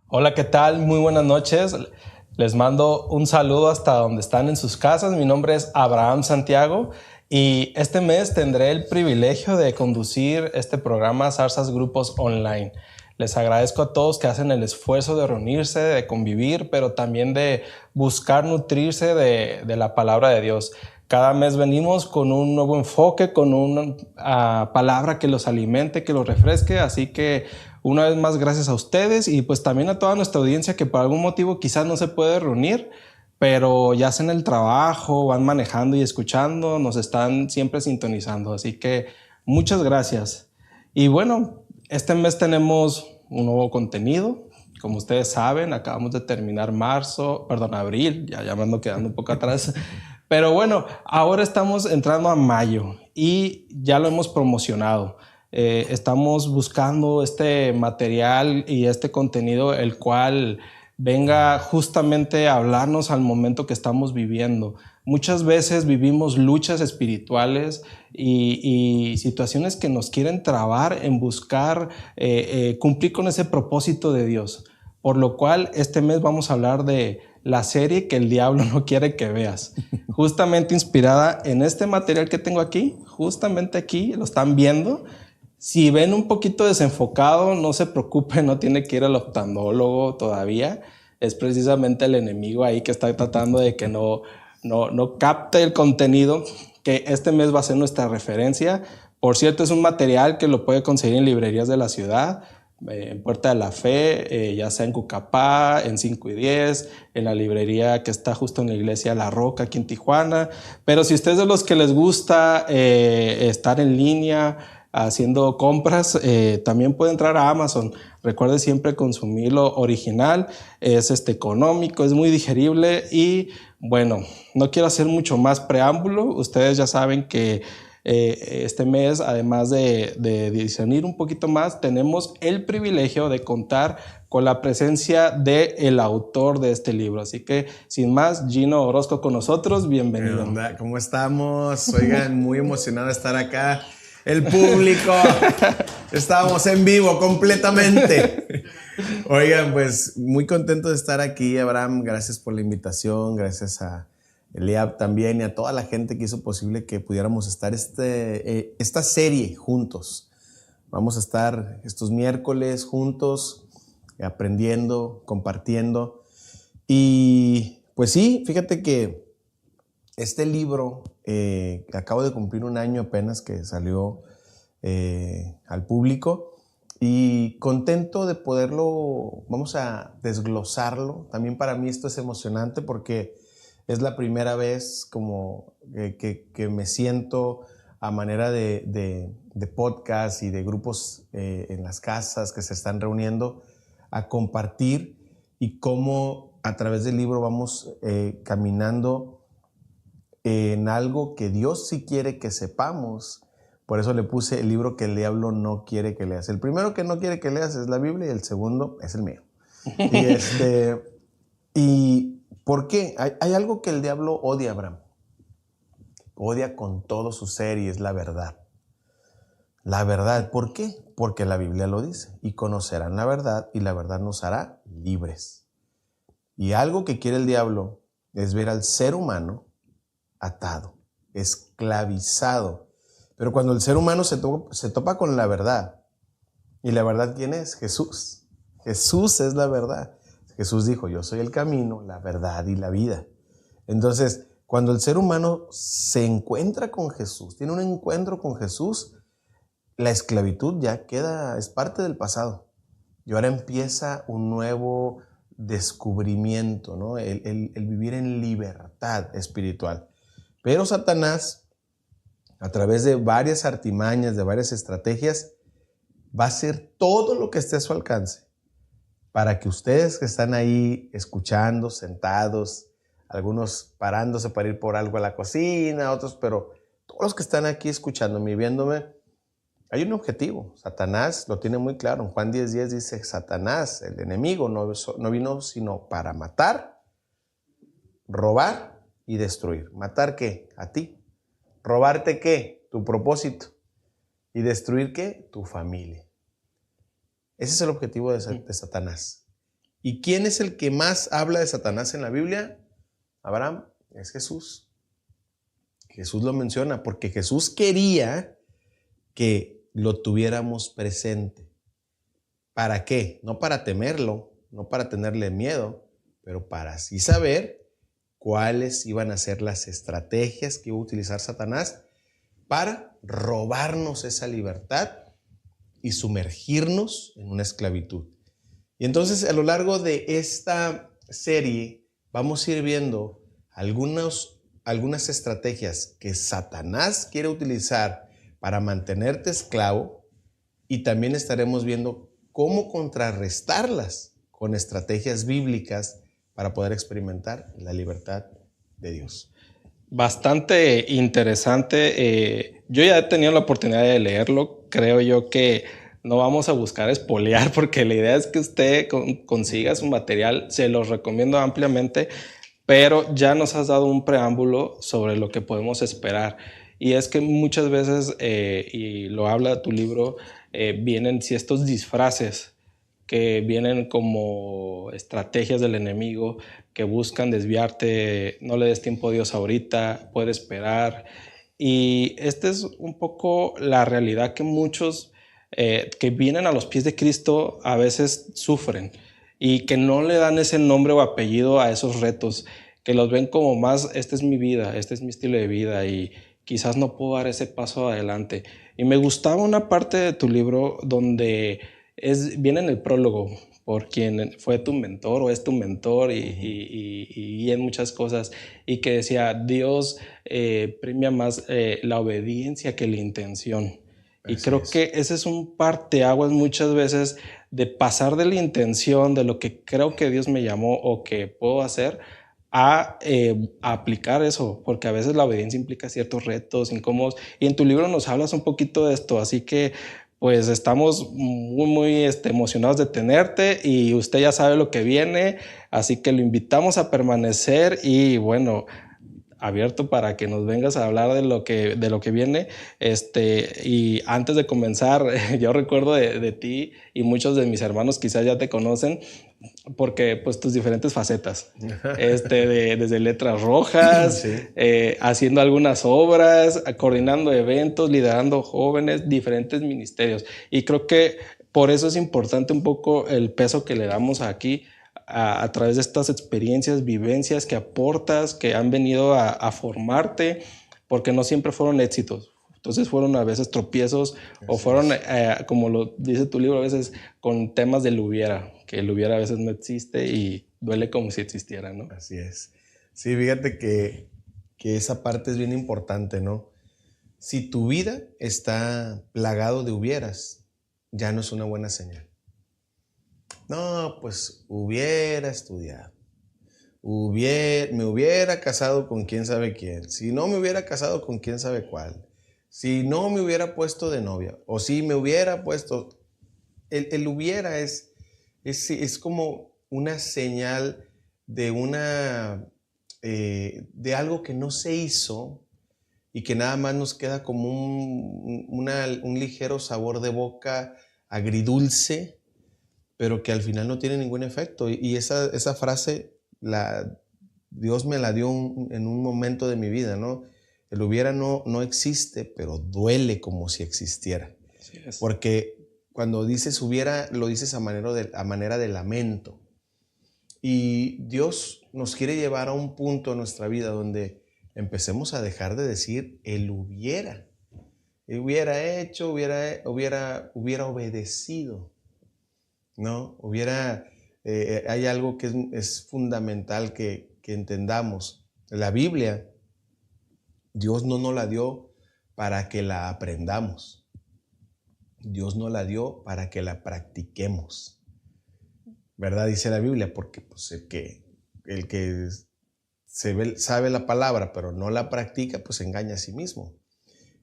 Hola, ¿qué tal? Muy buenas noches. Les mando un saludo hasta donde están en sus casas. Mi nombre es Abraham Santiago y este mes tendré el privilegio de conducir este programa Zarzas Grupos Online. Les agradezco a todos que hacen el esfuerzo de reunirse, de convivir, pero también de buscar nutrirse de la palabra de Dios. Cada mes venimos con un nuevo enfoque, con una palabra que los alimente, que los refresque, así que una vez más, gracias a ustedes y pues también a toda nuestra audiencia que por algún motivo quizás no se puede reunir, pero ya hacen el trabajo, van manejando y escuchando, nos están siempre sintonizando. Así que muchas gracias. Y bueno, este mes tenemos un nuevo contenido. Como ustedes saben, acabamos de terminar abril, ya me ando quedando un poco atrás. Pero bueno, ahora estamos entrando a mayo y ya lo hemos promocionado. Estamos buscando este material y este contenido el cual venga justamente a hablarnos al momento que estamos viviendo. Muchas veces vivimos luchas espirituales y situaciones que nos quieren trabar en buscar cumplir con ese propósito de Dios. Por lo cual este mes vamos a hablar de la serie que el diablo no quiere que veas. Justamente inspirada en este material que tengo aquí, justamente aquí, lo están viendo. Si ven un poquito desenfocado, no se preocupen, no tiene que ir al oftalmólogo todavía. Es precisamente el enemigo ahí que está tratando de que no capte el contenido, que este mes va a ser nuestra referencia. Por cierto, es un material que lo puede conseguir en librerías de la ciudad, en Puerta de la Fe, ya sea en Cucapá, en 5 y 10, en la librería que está justo en la iglesia La Roca, aquí en Tijuana. Pero si ustedes de los que les gusta estar en línea, haciendo compras, también puede entrar a Amazon. Recuerde siempre consumir lo original, es económico, es muy digerible y bueno, no quiero hacer mucho más preámbulo. Ustedes ya saben que este mes, además de discernir un poquito más, tenemos el privilegio de contar con la presencia del autor de este libro. Así que, sin más, Gino Orozco con nosotros, bienvenido. ¿Qué onda? ¿Cómo estamos? Oigan, muy emocionado de estar acá. El público, estábamos en vivo completamente. Oigan, pues muy contento de estar aquí, Abraham. Gracias por la invitación, gracias a Eliab también y a toda la gente que hizo posible que pudiéramos estar esta serie juntos. Vamos a estar estos miércoles juntos, aprendiendo, compartiendo. Y pues sí, fíjate que este libro, acabo de cumplir un año apenas que salió al público y contento de poderlo, vamos a desglosarlo. También para mí esto es emocionante porque es la primera vez como que me siento a manera de podcast y de grupos en las casas que se están reuniendo a compartir y cómo a través del libro vamos caminando en algo que Dios sí quiere que sepamos. Por eso le puse el libro que el diablo no quiere que leas. El primero que no quiere que leas es la Biblia y el segundo es el mío. ¿Y por qué? Hay algo que el diablo odia, Abraham. Odia con todo su ser y es la verdad. La verdad, ¿por qué? Porque la Biblia lo dice. Y conocerán la verdad y la verdad nos hará libres. Y algo que quiere el diablo es ver al ser humano atado, esclavizado. Pero cuando el ser humano se topa con la verdad, ¿y la verdad quién es? Jesús. Jesús es la verdad. Jesús dijo, yo soy el camino, la verdad y la vida. Entonces, cuando el ser humano se encuentra con Jesús, tiene un encuentro con Jesús, la esclavitud ya es parte del pasado. Y ahora empieza un nuevo descubrimiento, ¿no? El vivir en libertad espiritual. Pero Satanás, a través de varias artimañas, de varias estrategias, va a hacer todo lo que esté a su alcance para que ustedes que están ahí escuchando, sentados, algunos parándose para ir por algo a la cocina, otros, pero todos los que están aquí escuchándome y viéndome, hay un objetivo. Satanás lo tiene muy claro. En Juan 10:10 dice, Satanás, el enemigo, no vino sino para matar, robar y destruir. ¿Matar qué? A ti. ¿Robarte qué? Tu propósito. ¿Y destruir qué? Tu familia. Ese es el objetivo de Satanás. ¿Y quién es el que más habla de Satanás en la Biblia? Abraham, es Jesús. Jesús lo menciona porque Jesús quería que lo tuviéramos presente. ¿Para qué? No para temerlo, no para tenerle miedo, pero para así saber cuáles iban a ser las estrategias que iba a utilizar Satanás para robarnos esa libertad y sumergirnos en una esclavitud. Y entonces a lo largo de esta serie vamos a ir viendo algunas estrategias que Satanás quiere utilizar para mantenerte esclavo, y también estaremos viendo cómo contrarrestarlas con estrategias bíblicas para poder experimentar la libertad de Dios. Bastante interesante. Yo ya he tenido la oportunidad de leerlo. Creo yo que no vamos a buscar espolear porque la idea es que usted consiga su material. Se los recomiendo ampliamente, pero ya nos has dado un preámbulo sobre lo que podemos esperar. Y es que muchas veces, y lo habla tu libro, vienen estos disfraces que vienen como estrategias del enemigo que buscan desviarte, no le des tiempo a Dios ahorita, puede esperar. Y esta es un poco la realidad que muchos que vienen a los pies de Cristo a veces sufren y que no le dan ese nombre o apellido a esos retos, que los ven como más, esta es mi vida, este es mi estilo de vida y quizás no puedo dar ese paso adelante. Y me gustaba una parte de tu libro donde viene en el prólogo por quien fue tu mentor o es tu mentor y en muchas cosas, y que decía, Dios premia más la obediencia que la intención. Y Así creo es. que ese es un parteaguas muchas veces de pasar de la intención, de lo que creo que Dios me llamó o que puedo hacer, a aplicar eso, porque a veces la obediencia implica ciertos retos incómodos, y en tu libro nos hablas un poquito de esto, así que pues estamos muy emocionados de tenerte y usted ya sabe lo que viene, así que lo invitamos a permanecer y bueno, abierto para que nos vengas a hablar de lo que viene. Y antes de comenzar, yo recuerdo de ti y muchos de mis hermanos quizás ya te conocen porque pues tus diferentes facetas, desde letras rojas, Sí. haciendo algunas obras, coordinando eventos, liderando jóvenes, diferentes ministerios. Y creo que por eso es importante un poco el peso que le damos aquí a través de estas experiencias, vivencias que aportas, que han venido a formarte, porque no siempre fueron éxitos. Entonces fueron a veces tropiezos o fueron, como lo dice tu libro, a veces con temas del hubiera, que el hubiera a veces no existe y duele como si existiera, ¿no? Así es. Sí, fíjate que esa parte es bien importante, ¿no? Si tu vida está plagado de hubieras, ya no es una buena señal. No, pues hubiera estudiado, me hubiera casado con quién sabe quién, si no me hubiera casado con quién sabe cuál, si no me hubiera puesto de novia, o si me hubiera puesto... El hubiera es como una señal de de algo que no se hizo y que nada más nos queda como un ligero sabor de boca agridulce, pero que al final no tiene ningún efecto. Y esa frase Dios me la dio en un momento de mi vida, ¿no? El hubiera no existe, pero duele como si existiera. Así es. Porque cuando dices hubiera, lo dices a manera de lamento. Y Dios nos quiere llevar a un punto en nuestra vida donde empecemos a dejar de decir el hubiera. Hubiera hecho, hubiera obedecido, ¿no? Hay algo que es fundamental que entendamos. La Biblia, Dios no nos la dio para que la aprendamos. Dios nos la dio para que la practiquemos. ¿Verdad? Dice la Biblia, porque pues, el que sabe la palabra pero no la practica, pues se engaña a sí mismo.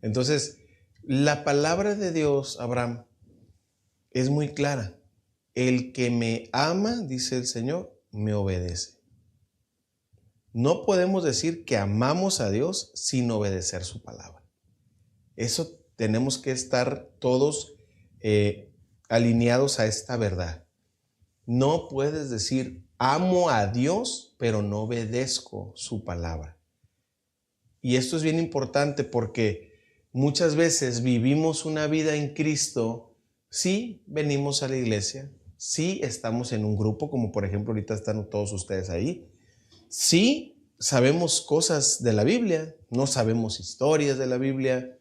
Entonces, la palabra de Dios, Abraham, es muy clara. El que me ama, dice el Señor, me obedece. No podemos decir que amamos a Dios sin obedecer su palabra. Eso tenemos que estar todos alineados a esta verdad. No puedes decir, amo a Dios, pero no obedezco su palabra. Y esto es bien importante porque muchas veces vivimos una vida en Cristo. Sí, venimos a la iglesia. Sí, estamos en un grupo, como por ejemplo ahorita están todos ustedes ahí. Sí, sabemos cosas de la Biblia. No sabemos historias de la Biblia.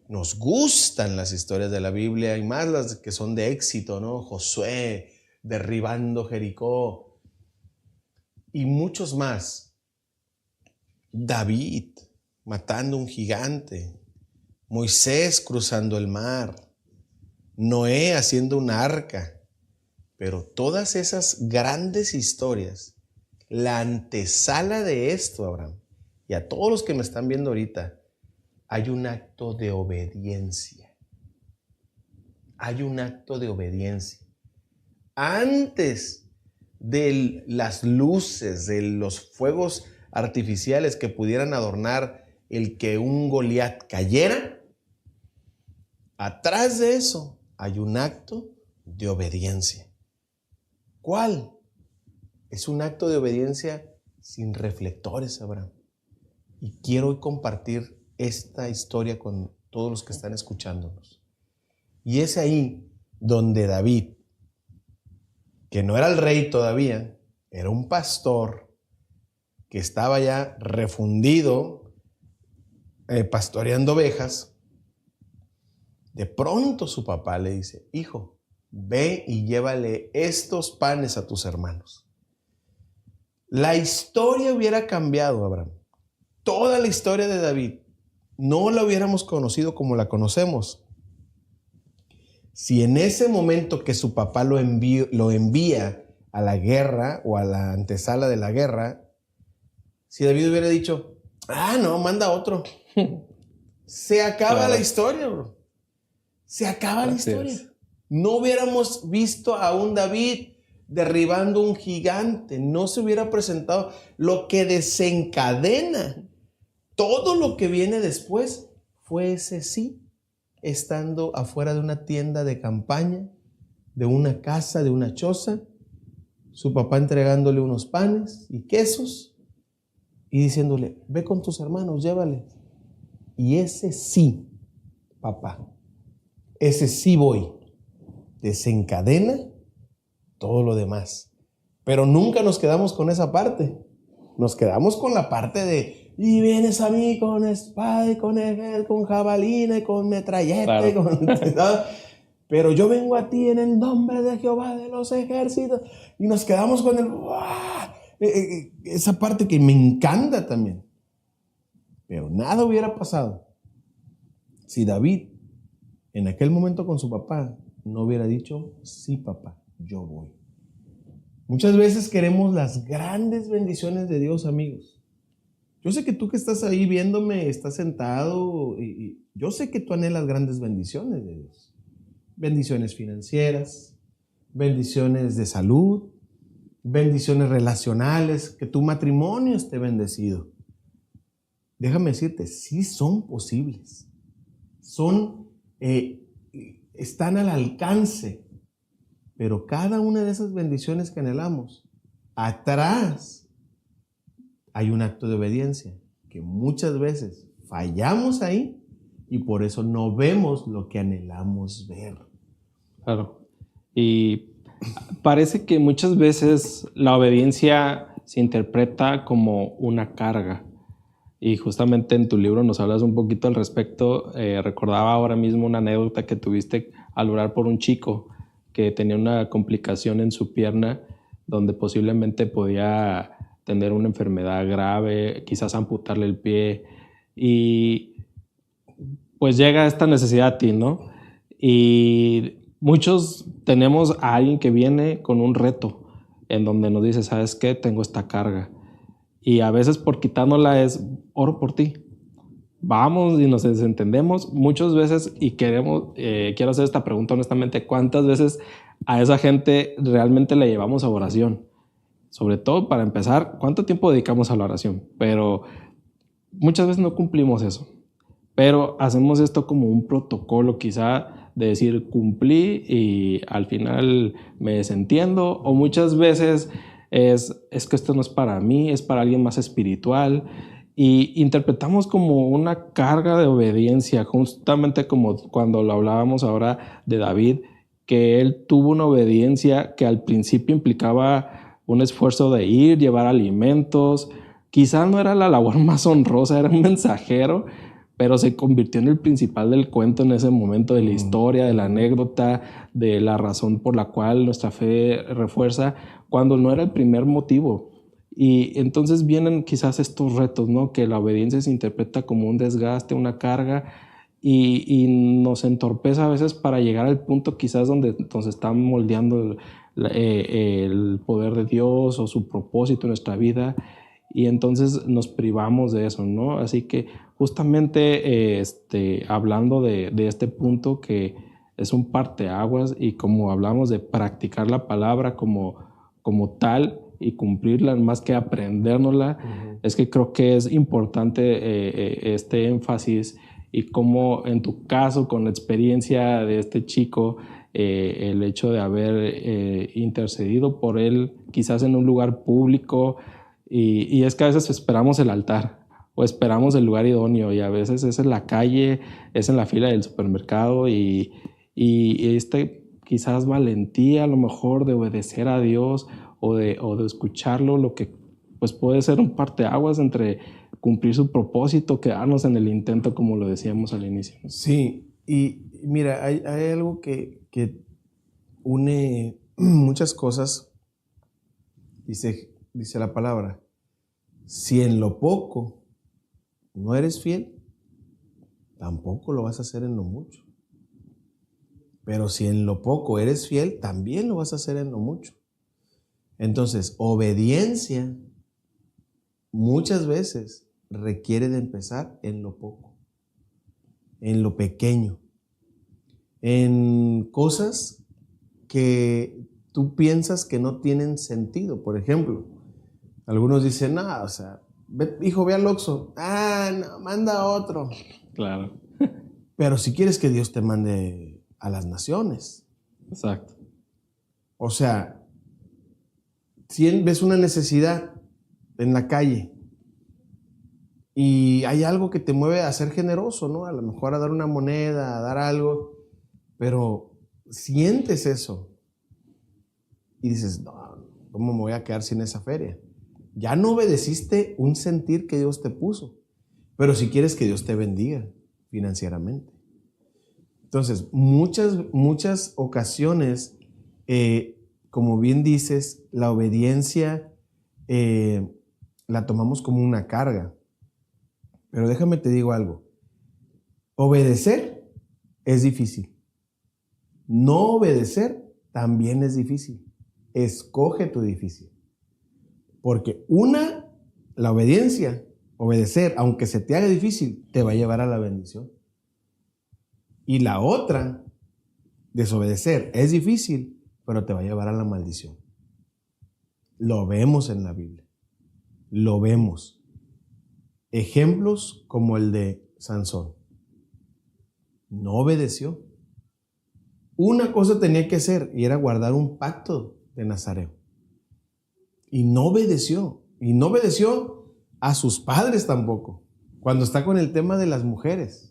Nos gustan las historias de la Biblia y más las que son de éxito, ¿no? Josué derribando Jericó y muchos más. David matando un gigante, Moisés cruzando el mar, Noé haciendo un arca. Pero todas esas grandes historias, la antesala de esto, Abraham, y a todos los que me están viendo ahorita, hay un acto de obediencia. Hay un acto de obediencia. Antes de las luces, de los fuegos artificiales que pudieran adornar el que un Goliat cayera, atrás de eso hay un acto de obediencia. ¿Cuál? Es un acto de obediencia sin reflectores, Abraham. Y quiero hoy compartir esta historia con todos los que están escuchándonos. Y es ahí donde David, que no era el rey todavía, era un pastor que estaba ya refundido, pastoreando ovejas. De pronto su papá le dice, hijo, ve y llévale estos panes a tus hermanos. La historia hubiera cambiado, Abraham. Toda la historia de David no la hubiéramos conocido como la conocemos si en ese momento que su papá lo envía a la guerra o a la antesala de la guerra, si David hubiera dicho, no, manda otro. Se acaba la historia, bro. Se acaba la historia. No hubiéramos visto a un David derribando un gigante. No se hubiera presentado. Lo que desencadena todo lo que viene después fue ese sí, estando afuera de una tienda de campaña, de una casa, de una choza, su papá entregándole unos panes y quesos y diciéndole, ve con tus hermanos, llévale. Y ese sí, papá, ese sí voy, desencadena todo lo demás. Pero nunca nos quedamos con esa parte. Nos quedamos con la parte de, y vienes a mí con espada y con jabalina y con metralleta. Claro. ¿No? Pero yo vengo a ti en el nombre de Jehová de los ejércitos. Y nos quedamos con esa parte que me encanta también. Pero nada hubiera pasado si David, en aquel momento con su papá, no hubiera dicho, sí papá, yo voy. Muchas veces queremos las grandes bendiciones de Dios, amigos. Yo sé que tú que estás ahí viéndome, estás sentado, y yo sé que tú anhelas grandes bendiciones de Dios. Bendiciones financieras, bendiciones de salud, bendiciones relacionales, que tu matrimonio esté bendecido. Déjame decirte, sí son posibles. Están al alcance. Pero cada una de esas bendiciones que anhelamos, atrás hay un acto de obediencia que muchas veces fallamos ahí y por eso no vemos lo que anhelamos ver. Claro. Y parece que muchas veces la obediencia se interpreta como una carga. Y justamente en tu libro nos hablas un poquito al respecto. Recordaba ahora mismo una anécdota que tuviste al orar por un chico que tenía una complicación en su pierna donde posiblemente podía tener una enfermedad grave, quizás amputarle el pie, y pues llega esta necesidad a ti, ¿no? Y muchos tenemos a alguien que viene con un reto en donde nos dice, ¿sabes qué? Tengo esta carga. Y a veces por quitándola es, oro por ti. Vamos y nos desentendemos muchas veces y quiero hacer esta pregunta honestamente, ¿cuántas veces a esa gente realmente le llevamos a oración? Sobre todo para empezar, ¿cuánto tiempo dedicamos a la oración? Pero muchas veces no cumplimos eso, pero hacemos esto como un protocolo, quizá de decir cumplí y al final me desentiendo, o muchas veces es que esto no es para mí, es para alguien más espiritual, y interpretamos como una carga de obediencia, justamente como cuando lo hablábamos ahora de David, que él tuvo una obediencia que al principio implicaba un esfuerzo de ir, llevar alimentos. Quizás no era la labor más honrosa, era un mensajero, pero se convirtió en el principal del cuento en ese momento, de la historia, de la anécdota, de la razón por la cual nuestra fe refuerza, cuando no era el primer motivo. Y entonces vienen quizás estos retos, ¿no? Que la obediencia se interpreta como un desgaste, una carga, y nos entorpece a veces para llegar al punto quizás donde nos está moldeando el poder de Dios o su propósito en nuestra vida, y entonces nos privamos de eso, ¿no? Así que justamente hablando de este punto que es un parteaguas, y como hablamos de practicar la palabra como tal y cumplirla más que aprendérnosla, es que creo que es importante este énfasis, y como en tu caso con la experiencia de este chico, el hecho de haber intercedido por él quizás en un lugar público, y es que a veces esperamos el altar o esperamos el lugar idóneo, y a veces es en la calle, es en la fila del supermercado, y quizás valentía a lo mejor de obedecer a Dios o de escucharlo, lo que pues puede ser un parteaguas entre cumplir su propósito, quedarnos en el intento, como lo decíamos al inicio. Sí, y mira, hay algo que une muchas cosas. Dice la palabra, si en lo poco no eres fiel, tampoco lo vas a hacer en lo mucho. Pero si en lo poco eres fiel, también lo vas a hacer en lo mucho. Entonces, obediencia muchas veces requiere de empezar en lo poco, en lo pequeño, en cosas que tú piensas que no tienen sentido. Por ejemplo, algunos dicen, o sea, hijo, ve al Oxxo. No, manda a otro. Claro. Pero si quieres que Dios te mande a las naciones. Exacto. O sea, si ves una necesidad en la calle y hay algo que te mueve a ser generoso, ¿no? A lo mejor a dar una moneda, a dar algo, pero sientes eso y dices, no, ¿cómo me voy a quedar sin esa feria? Ya no obedeciste un sentir que Dios te puso, pero si quieres que Dios te bendiga financieramente. Entonces, muchas ocasiones, como bien dices, la obediencia la tomamos como una carga. Pero déjame te digo algo. Obedecer es difícil. No obedecer también es difícil. Escoge tu difícil. Porque la obediencia, obedecer, aunque se te haga difícil, te va a llevar a la bendición. Y la otra, desobedecer, es difícil, pero te va a llevar a la maldición. Lo vemos en la Biblia. Lo vemos. Ejemplos como el de Sansón. No obedeció. Una cosa tenía que hacer y era guardar un pacto de nazareo. Y no obedeció. Y no obedeció a sus padres tampoco. Cuando está con el tema de las mujeres.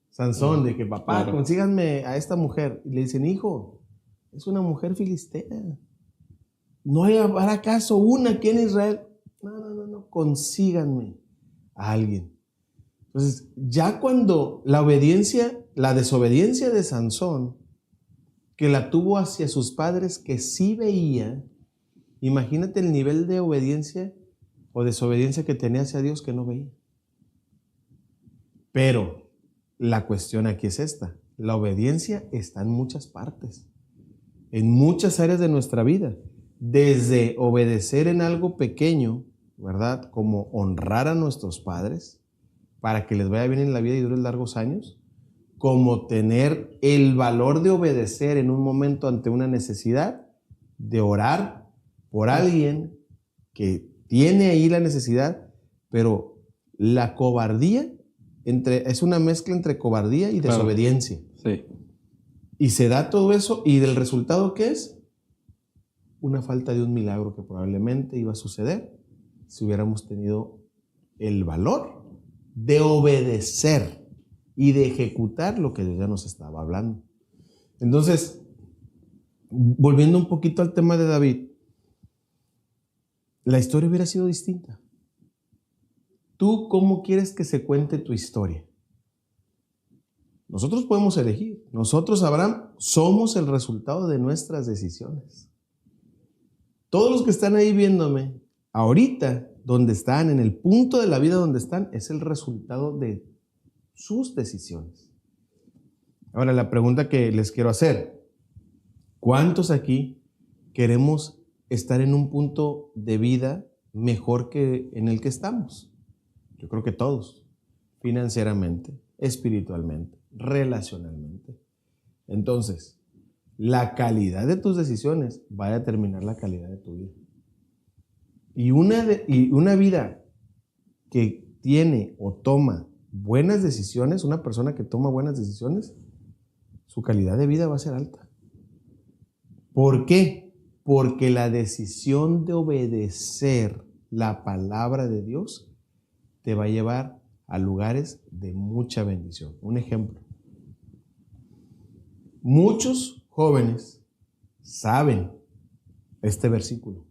Sansón, de que papá, claro, consíganme a esta mujer. Y le dicen, hijo, es una mujer filistea. No habrá acaso una aquí en Israel. No, consíganme a alguien. Entonces, ya cuando la desobediencia de Sansón, que la tuvo hacia sus padres que sí veía, imagínate el nivel de obediencia o desobediencia que tenía hacia Dios que no veía. Pero la cuestión aquí es esta. La obediencia está en muchas partes, en muchas áreas de nuestra vida. Desde obedecer en algo pequeño, ¿verdad? Como honrar a nuestros padres para que les vaya bien en la vida y duren largos años, como tener el valor de obedecer en un momento ante una necesidad, de orar por alguien que tiene ahí la necesidad, pero la cobardía es una mezcla entre cobardía y desobediencia. Sí. Y se da todo eso, ¿y del resultado qué es? Una falta de un milagro que probablemente iba a suceder si hubiéramos tenido el valor de obedecer y de ejecutar lo que Dios ya nos estaba hablando. Entonces, volviendo un poquito al tema de David, la historia hubiera sido distinta. ¿Tú cómo quieres que se cuente tu historia? Nosotros podemos elegir. Nosotros, Abraham, somos el resultado de nuestras decisiones. Todos los que están ahí viéndome, ahorita, donde están, en el punto de la vida donde están, es el resultado de sus decisiones. Ahora, la pregunta que les quiero hacer, ¿cuántos aquí queremos estar en un punto de vida mejor que en el que estamos? Yo creo que todos, financieramente, espiritualmente, relacionalmente. Entonces, la calidad de tus decisiones va a determinar la calidad de tu vida. Y una vida que tiene o toma buenas decisiones, una persona que toma buenas decisiones, su calidad de vida va a ser alta. ¿Por qué? Porque la decisión de obedecer la palabra de Dios te va a llevar a lugares de mucha bendición. Un ejemplo. Muchos jóvenes saben este versículo.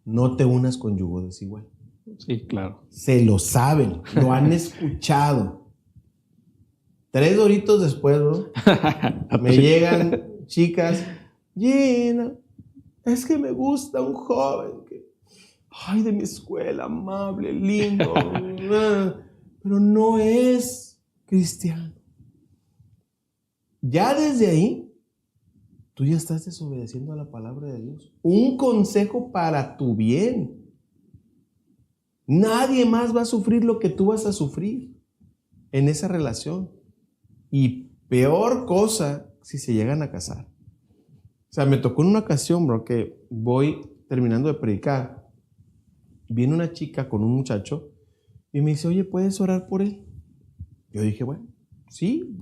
No te unas con yugo desigual. Sí, claro. Se lo saben, lo han escuchado. 3 horitos después, ¿no? Me llegan chicas, Gina, es que me gusta un joven que, ay, de mi escuela, amable, lindo, pero no es cristiano. Ya desde ahí, tú ya estás desobedeciendo a la palabra de Dios. Un consejo para tu bien. Nadie más va a sufrir lo que tú vas a sufrir en esa relación. Y peor cosa si se llegan a casar. O sea, me tocó en una ocasión, bro, que voy terminando de predicar. Viene una chica con un muchacho y me dice, oye, ¿puedes orar por él? Yo dije, bueno, sí,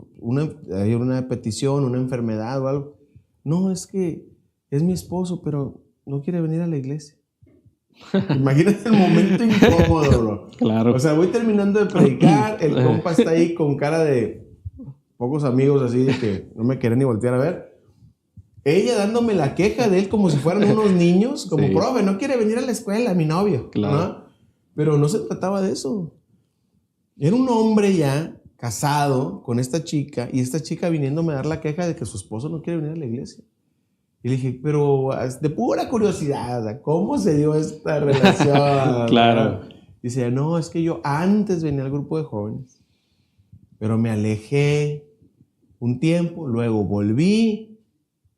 hay una petición, una enfermedad o algo. No, es que es mi esposo, pero no quiere venir a la iglesia. Imagínate el momento incómodo, bro. Claro. O sea, voy terminando de predicar, el compa está ahí con cara de pocos amigos así de que no me quieren ni voltear a ver. Ella dándome la queja de él como si fueran unos niños, como, sí, profe, no quiere venir a la escuela, mi novio. Claro. ¿No? Pero no se trataba de eso. Era un hombre ya casado con esta chica y esta chica viniéndome a dar la queja de que su esposo no quiere venir a la iglesia. Y le dije, pero de pura curiosidad, ¿cómo se dio esta relación? Claro. Dice, no, es que yo antes venía al grupo de jóvenes, pero me alejé un tiempo, luego volví,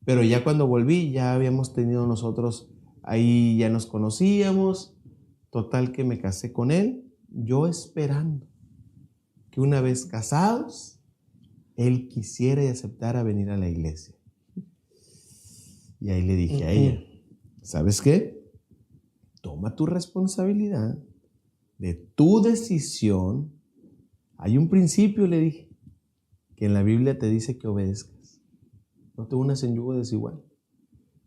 pero ya cuando volví ya habíamos tenido nosotros, ahí ya nos conocíamos, total que me casé con él, yo esperando que una vez casados, él quisiera y aceptara venir a la iglesia. Y ahí le dije a ella, ¿sabes qué? Toma tu responsabilidad de tu decisión. Hay un principio, le dije, que en la Biblia te dice que obedezcas. No te unas en yugo desigual.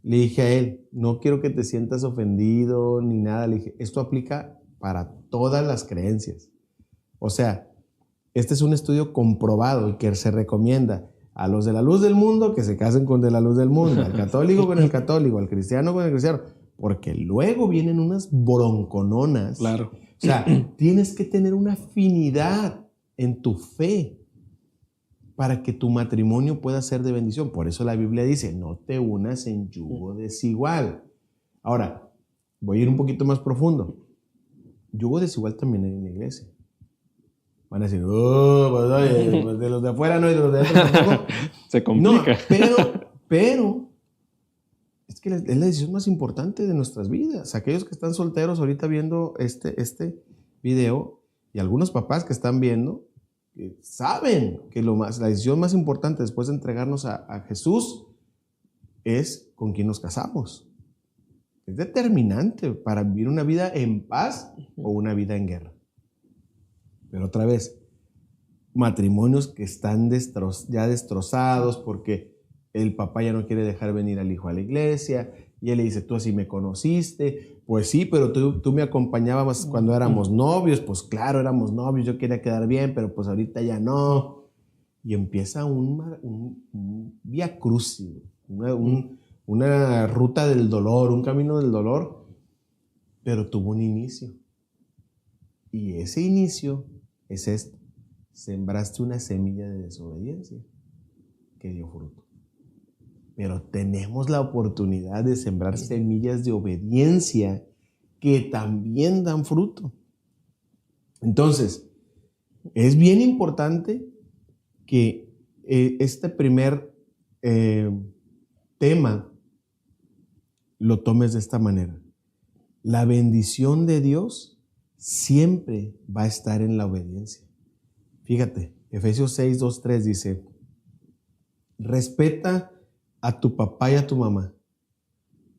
Le dije a él, no quiero que te sientas ofendido ni nada. Le dije, esto aplica para todas las creencias. O sea, este es un estudio comprobado y que se recomienda a los de la luz del mundo que se casen con de la luz del mundo, al católico con el católico, al cristiano con el cristiano, porque luego vienen unas broncononas. Claro. O sea, tienes que tener una afinidad en tu fe para que tu matrimonio pueda ser de bendición. Por eso la Biblia dice, no te unas en yugo desigual. Ahora, voy a ir un poquito más profundo. Yugo desigual también hay en la iglesia. Van a decir, pues oye, de los de afuera no y de los de adentro tampoco. Se complica. No, pero es que es la decisión más importante de nuestras vidas. Aquellos que están solteros ahorita viendo este video y algunos papás que están viendo, que saben que la decisión más importante después de entregarnos a Jesús es con quién nos casamos. Es determinante para vivir una vida en paz o una vida en guerra. Pero otra vez, matrimonios que están ya destrozados porque el papá ya no quiere dejar venir al hijo a la iglesia, y él le dice, tú así me conociste, pues sí, pero tú me acompañabas cuando éramos novios, pues claro, éramos novios, yo quería quedar bien, pero pues ahorita ya no. Y empieza un vía crucis, una ruta del dolor, un camino del dolor, pero tuvo un inicio. Y ese inicio es esto: sembraste una semilla de desobediencia que dio fruto. Pero tenemos la oportunidad de sembrar semillas de obediencia que también dan fruto. Entonces, es bien importante que este primer tema lo tomes de esta manera. La bendición de Dios siempre va a estar en la obediencia. Fíjate, Efesios 6, 2, 3 dice, respeta a tu papá y a tu mamá.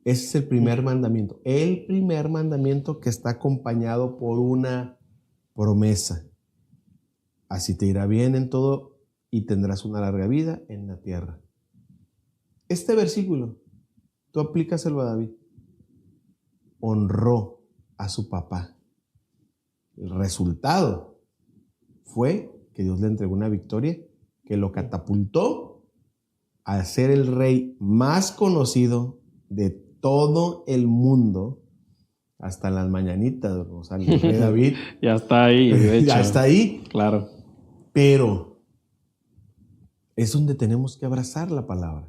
Ese es el primer mandamiento. El primer mandamiento que está acompañado por una promesa. Así te irá bien en todo y tendrás una larga vida en la tierra. Este versículo, tú aplícaselo a David. Honró a su papá. El resultado fue que Dios le entregó una victoria que lo catapultó a ser el rey más conocido de todo el mundo, hasta las mañanitas, o sea, el rey David. Ya está ahí, de hecho. Ya está ahí. Claro. Pero es donde tenemos que abrazar la palabra.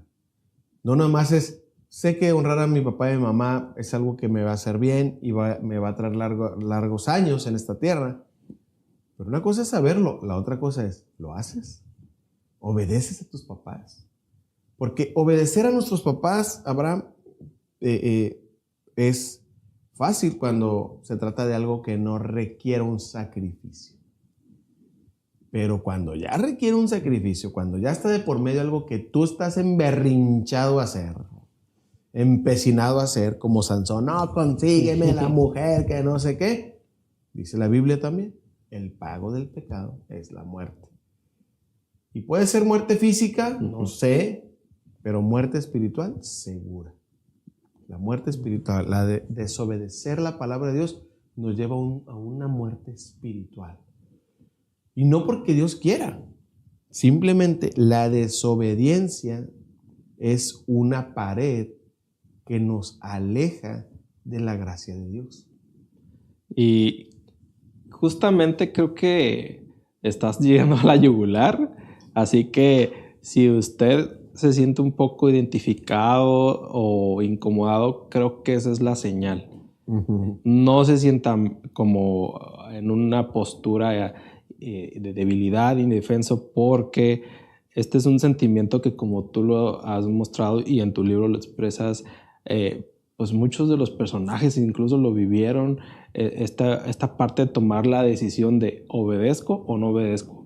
No nomás sé que honrar a mi papá y mi mamá es algo que me va a hacer bien y me va a traer largos años en esta tierra. Pero una cosa es saberlo, la otra cosa es, ¿lo haces? ¿Obedeces a tus papás? Porque obedecer a nuestros papás, Abraham, es fácil cuando se trata de algo que no requiere un sacrificio. Pero cuando ya requiere un sacrificio, cuando ya está de por medio algo que tú estás emberrinchado a hacer, empecinado a hacer, como Sansón, no, consígueme la mujer que no sé qué, dice la Biblia también, el pago del pecado es la muerte. Y puede ser muerte física, no sé, pero muerte espiritual, segura. La muerte espiritual, la de desobedecer la palabra de Dios, nos lleva a una muerte espiritual. Y no porque Dios quiera, simplemente la desobediencia es una pared que nos aleja de la gracia de Dios. Y justamente creo que estás llegando a la yugular, así que si usted se siente un poco identificado o incomodado, creo que esa es la señal. Uh-huh. No se sienta como en una postura de debilidad, indefenso, porque este es un sentimiento que, como tú lo has mostrado y en tu libro lo expresas, pues muchos de los personajes incluso lo vivieron, esta parte de tomar la decisión de obedezco o no obedezco,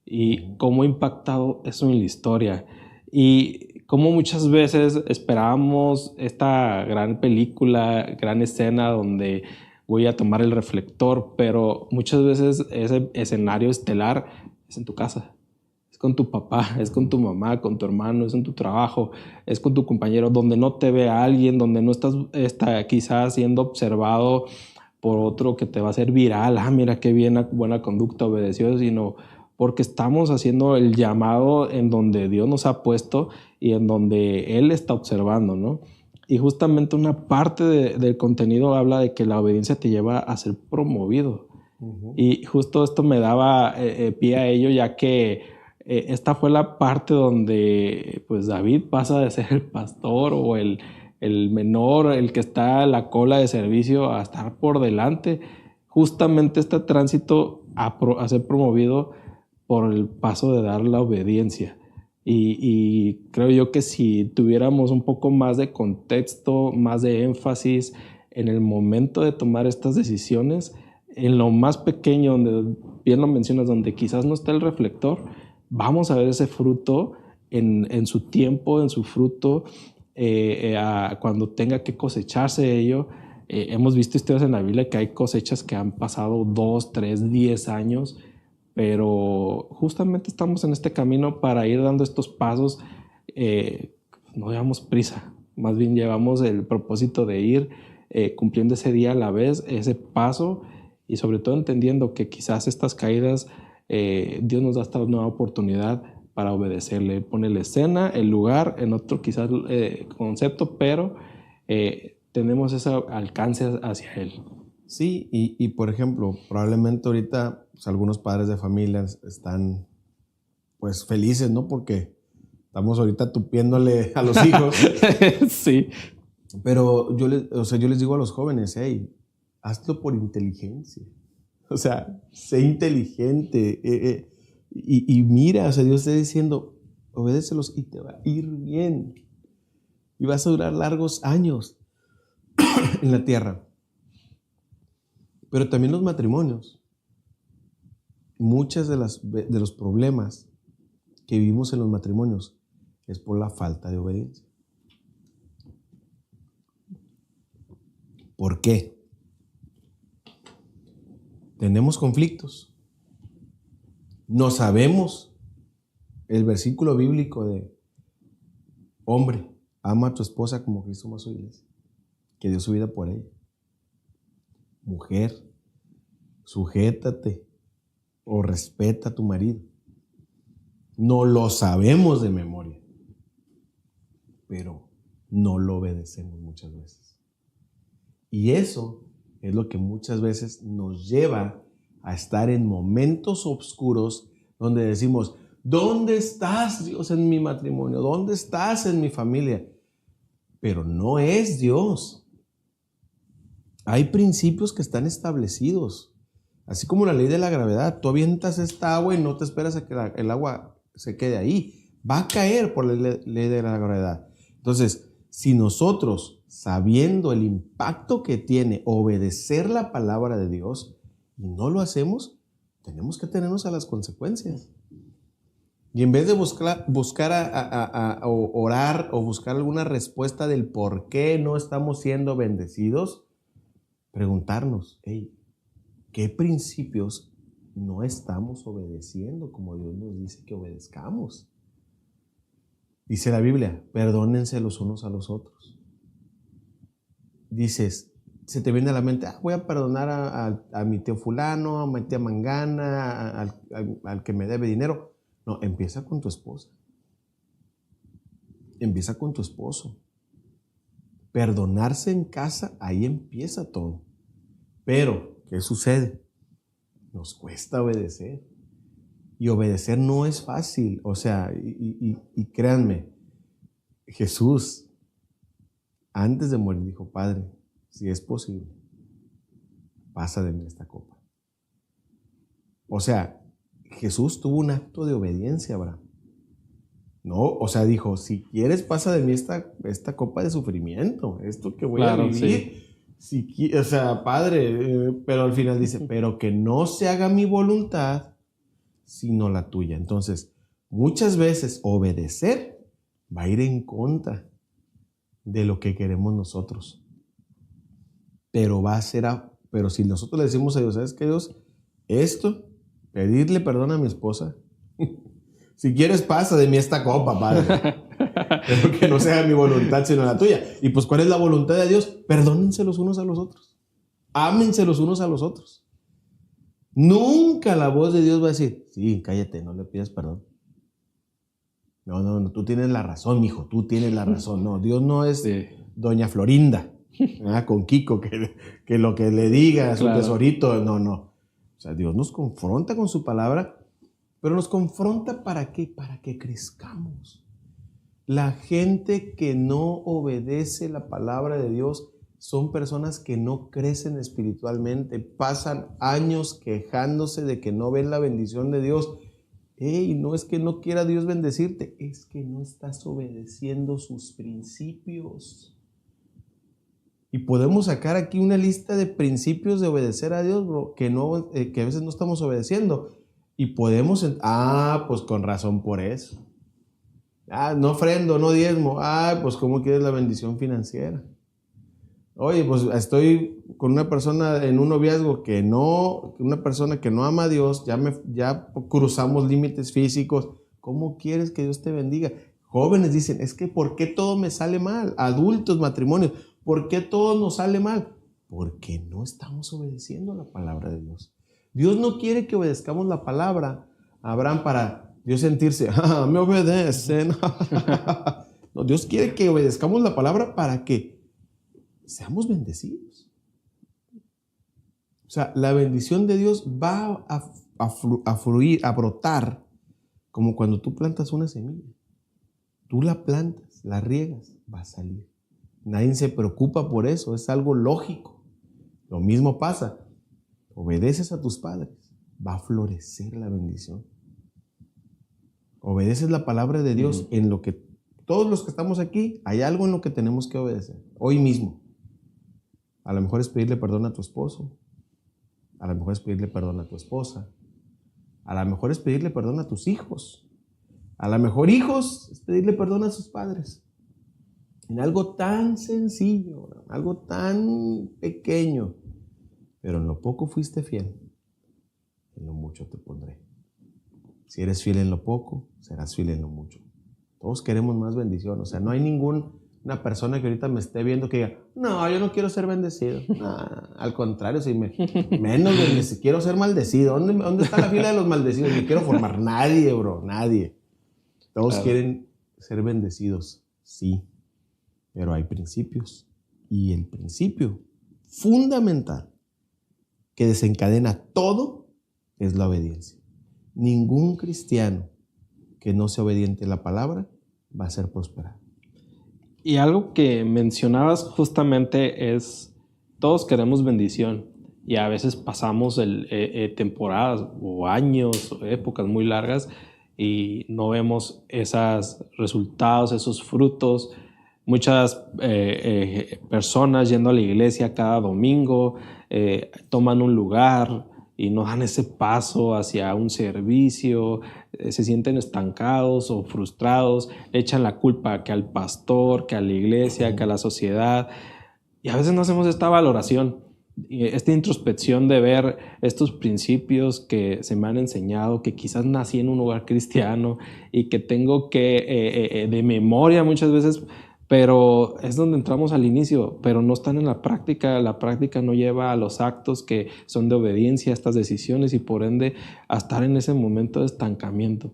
y cómo ha impactado eso en la historia. Y como muchas veces esperábamos esta gran película, gran escena donde voy a tomar el reflector, pero muchas veces ese escenario estelar es en tu casa, es con tu papá, es con tu mamá, con tu hermano, es en tu trabajo, es con tu compañero, donde no te ve a alguien, donde no estás quizás siendo observado por otro que te va a hacer viral, mira qué bien, buena conducta, obedeció, sino porque estamos haciendo el llamado en donde Dios nos ha puesto y en donde Él está observando, ¿no? Y justamente una parte del contenido habla de que la obediencia te lleva a ser promovido. Uh-huh. Y justo esto me daba pie a ello, ya que esta fue la parte donde pues David pasa de ser el pastor o el menor, el que está a la cola de servicio, a estar por delante. Justamente este tránsito a ser promovido por el paso de dar la obediencia. Y creo yo que si tuviéramos un poco más de contexto, más de énfasis en el momento de tomar estas decisiones, en lo más pequeño, donde bien lo mencionas, donde quizás no está el reflector, vamos a ver ese fruto en su tiempo, en su fruto, cuando tenga que cosecharse ello. Hemos visto historias en la Biblia que hay cosechas que han pasado 2, 3, 10 años, pero justamente estamos en este camino para ir dando estos pasos no llevamos prisa, más bien llevamos el propósito de ir cumpliendo ese día a la vez, ese paso, y sobre todo entendiendo que quizás estas caídas, Dios nos da esta nueva oportunidad para obedecerle. Pone la escena, el lugar, en otro quizás concepto, pero tenemos ese alcance hacia Él. Sí, y por ejemplo, probablemente ahorita pues, algunos padres de familia están pues felices, ¿no? Porque estamos ahorita tupiéndole a los hijos. Sí. Pero yo les digo a los jóvenes, hey, hazlo por inteligencia. O sea, sé inteligente. Y mira, o sea, Dios está diciendo, obedécelos y te va a ir bien. Y vas a durar largos años en la tierra. Pero también los matrimonios. Muchos de los problemas que vivimos en los matrimonios es por la falta de obediencia. ¿Por qué? Tenemos conflictos. No sabemos el versículo bíblico de hombre, ama a tu esposa como Cristo amó a su iglesia, que dio su vida por ella. Mujer, sujétate o respeta a tu marido. No lo sabemos de memoria, pero no lo obedecemos muchas veces. Y eso es lo que muchas veces nos lleva a estar en momentos oscuros donde decimos, ¿dónde estás, Dios, en mi matrimonio? ¿Dónde estás en mi familia? Pero no es Dios. Hay principios que están establecidos. Así como la ley de la gravedad. Tú avientas esta agua y no te esperas a que el agua se quede ahí. Va a caer por la ley de la gravedad. Entonces, si nosotros, sabiendo el impacto que tiene obedecer la palabra de Dios y no lo hacemos, tenemos que tenernos a las consecuencias. Y en vez de buscar o orar o buscar alguna respuesta del por qué no estamos siendo bendecidos, preguntarnos, hey, ¿qué principios no estamos obedeciendo como Dios nos dice que obedezcamos? Dice la Biblia, perdónense los unos a los otros. Dices, se te viene a la mente, voy a perdonar a mi tío fulano, a mi tía mangana, al que me debe dinero. No, empieza con tu esposa. Empieza con tu esposo. Perdonarse en casa, ahí empieza todo. Pero, ¿qué sucede? Nos cuesta obedecer. Y obedecer no es fácil. O sea, y créanme, Jesús, antes de morir, dijo, Padre, si es posible, pasa de mí esta copa. O sea, Jesús tuvo un acto de obediencia, Abraham. No, o sea, dijo, si quieres, pasa de mí esta copa de sufrimiento, esto que voy a vivir. Sí. O sea, Padre, pero al final dice, pero que no se haga mi voluntad, sino la tuya. Entonces, muchas veces obedecer va a ir en contra de lo que queremos nosotros. Pero pero si nosotros le decimos a Dios, ¿sabes qué, Dios? Esto, pedirle perdón a mi esposa. Si quieres, pasa de mí esta copa, Padre. Pero que no sea mi voluntad, sino la tuya. Y pues, ¿cuál es la voluntad de Dios? Perdónense los unos a los otros. Ámense los unos a los otros. Nunca la voz de Dios va a decir, sí, cállate, no le pidas perdón. No, tú tienes la razón, mijo, tú tienes la razón. No, Dios no es doña Florinda, con Kiko, que lo que le diga a su tesorito, no. O sea, Dios nos confronta con su palabra, pero nos confronta ¿para qué? Para que crezcamos. La gente que no obedece la palabra de Dios son personas que no crecen espiritualmente, pasan años quejándose de que no ven la bendición de Dios. No es que no quiera Dios bendecirte, es que no estás obedeciendo sus principios. Y podemos sacar aquí una lista de principios de obedecer a Dios, bro, que a veces no estamos obedeciendo. Y podemos, pues con razón por eso. No ofrendo, no diezmo. Pues ¿cómo quieres la bendición financiera? Oye, pues estoy con una persona en un noviazgo una persona que no ama a Dios, ya cruzamos límites físicos. ¿Cómo quieres que Dios te bendiga? Jóvenes dicen, es que ¿por qué todo me sale mal? Adultos, matrimonios, ¿por qué todo nos sale mal? Porque no estamos obedeciendo la palabra de Dios. Dios no quiere que obedezcamos la palabra, Abraham, para Dios sentirse, me obedecen. No, Dios quiere que obedezcamos la palabra para que seamos bendecidos. O sea, la bendición de Dios va a fluir, a brotar, como cuando tú plantas una semilla. Tú la plantas, la riegas, va a salir. Nadie se preocupa por eso, es algo lógico. Lo mismo pasa. Obedeces a tus padres, va a florecer la bendición. Obedeces la palabra de Dios en lo que todos los que estamos aquí, hay algo en lo que tenemos que obedecer. Hoy mismo. A lo mejor es pedirle perdón a tu esposo. A lo mejor es pedirle perdón a tu esposa. A lo mejor es pedirle perdón a tus hijos. A lo mejor hijos es pedirle perdón a sus padres. En algo tan sencillo, algo tan pequeño. Pero en lo poco fuiste fiel, en lo mucho te pondré. Si eres fiel en lo poco, serás fiel en lo mucho. Todos queremos más bendición. O sea, no hay ninguna persona que ahorita me esté viendo que diga, no, yo no quiero ser bendecido. No, al contrario, si menos bendecido, quiero ser maldecido. ¿Dónde está la fila de los maldecidos? No quiero formar nadie, bro, nadie. Todos quieren ser bendecidos, sí. Pero hay principios. Y el principio fundamental que desencadena todo es la obediencia. Ningún cristiano que no sea obediente a la palabra va a ser prosperado. Y algo que mencionabas justamente es, todos queremos bendición y a veces pasamos temporadas o años o épocas muy largas y no vemos esos resultados, esos frutos. Muchas personas yendo a la iglesia cada domingo toman un lugar y no dan ese paso hacia un servicio, se sienten estancados o frustrados, echan la culpa que al pastor, que a la iglesia, que a la sociedad, y a veces no hacemos esta valoración, esta introspección de ver estos principios que se me han enseñado, que quizás nací en un hogar cristiano y que tengo que de memoria muchas veces, pero es donde entramos al inicio, pero no están en la práctica no lleva a los actos que son de obediencia a estas decisiones y por ende a estar en ese momento de estancamiento.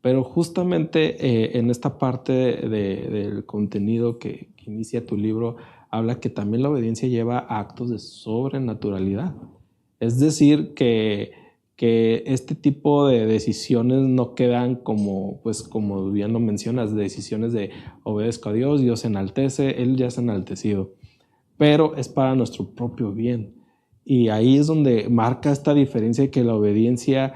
Pero justamente en esta parte del contenido que inicia tu libro, habla que también la obediencia lleva a actos de sobrenaturalidad. Es decir, que este tipo de decisiones no quedan como bien lo mencionas, decisiones de obedezco a Dios, Dios se enaltece, Él ya es enaltecido, pero es para nuestro propio bien. Y ahí es donde marca esta diferencia, que la obediencia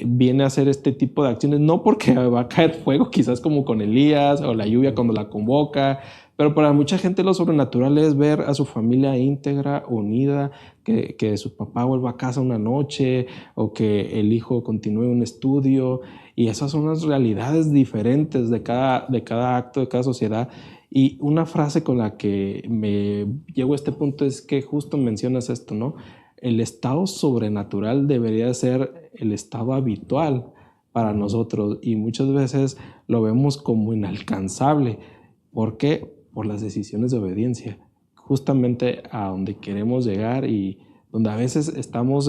viene a hacer este tipo de acciones, no porque va a caer fuego, quizás como con Elías, o la lluvia cuando la convoca, pero para mucha gente lo sobrenatural es ver a su familia íntegra, unida, que su papá vuelva a casa una noche o que el hijo continúe un estudio, y esas son las realidades diferentes de cada acto, de cada sociedad. Y una frase con la que me llego a este punto es que justo mencionas esto, ¿no? El estado sobrenatural debería ser el estado habitual para nosotros y muchas veces lo vemos como inalcanzable. ¿Por qué? Por las decisiones de obediencia, justamente a donde queremos llegar y donde a veces estamos,